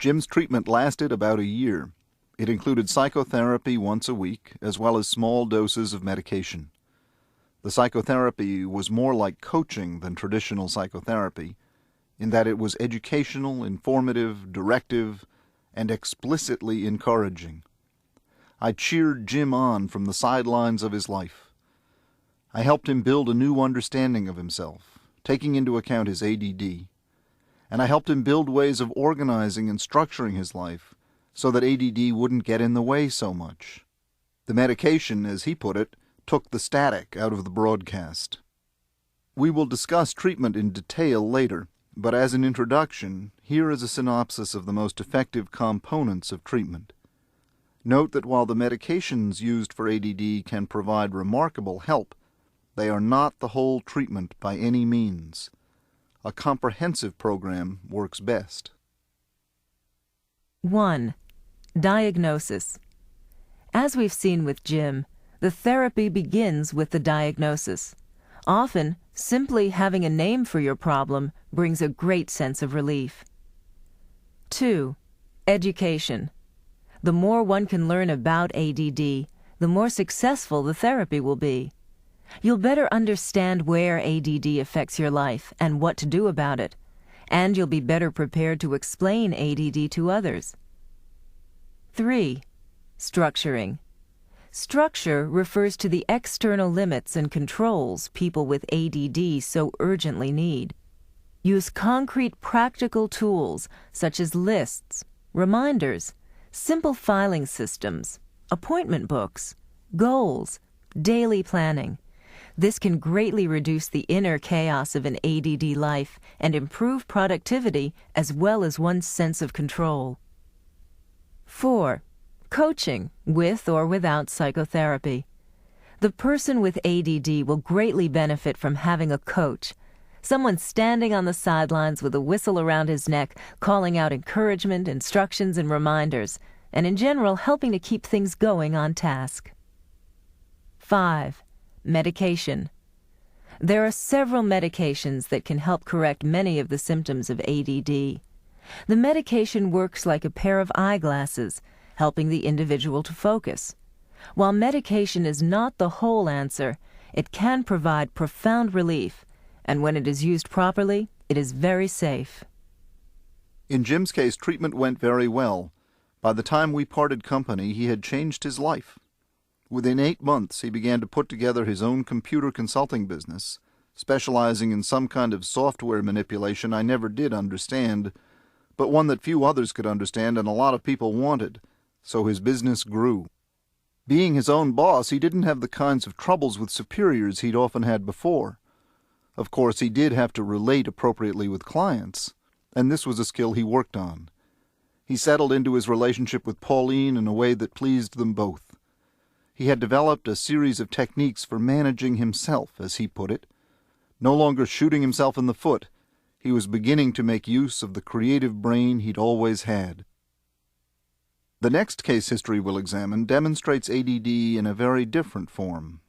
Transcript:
Jim's treatment lasted about a year. It included psychotherapy once a week, as well as small doses of medication. The psychotherapy was more like coaching than traditional psychotherapy, in that it was educational, informative, directive, and explicitly encouraging. I cheered Jim on from the sidelines of his life. I helped him build a new understanding of himself, taking into account his ADD, and I helped him build ways of organizing and structuring his life so that ADD wouldn't get in the way so much. The medication, as he put it, took the static out of the broadcast. We will discuss treatment in detail later, but as an introduction, here is a synopsis of the most effective components of treatment. Note that while the medications used for ADD can provide remarkable help, they are not the whole treatment by any means. A comprehensive program works best. 1. Diagnosis. As we've seen with Jim, the therapy begins with the diagnosis. Often, simply having a name for your problem brings a great sense of relief. 2. Education. The more one can learn about ADD, the more successful the therapy will be. You'll better understand where ADD affects your life and what to do about it, and you'll be better prepared to explain ADD to others. 3. Structuring. Structure refers to the external limits and controls people with ADD so urgently need. Use concrete practical tools such as lists, reminders, simple filing systems, appointment books, goals, daily planning. This can greatly reduce the inner chaos of an ADD life and improve productivity as well as one's sense of control. 4. Coaching, with or without psychotherapy. The person with ADD will greatly benefit from having a coach, someone standing on the sidelines with a whistle around his neck, calling out encouragement, instructions, and reminders, and in general helping to keep things going on task. 5. Medication. There are several medications that can help correct many of the symptoms of ADD. The medication works like a pair of eyeglasses, helping the individual to focus. While medication is not the whole answer, it can provide profound relief, and when it is used properly, it is very safe. In Jim's case, treatment went very well. By the time we parted company, he had changed his life. Within 8 months, he began to put together his own computer consulting business, specializing in some kind of software manipulation I never did understand, but one that few others could understand and a lot of people wanted, so his business grew. Being his own boss, he didn't have the kinds of troubles with superiors he'd often had before. Of course, he did have to relate appropriately with clients, and this was a skill he worked on. He settled into his relationship with Pauline in a way that pleased them both. He had developed a series of techniques for managing himself, as he put it. No longer shooting himself in the foot, he was beginning to make use of the creative brain he'd always had. The next case history we'll examine demonstrates ADD in a very different form.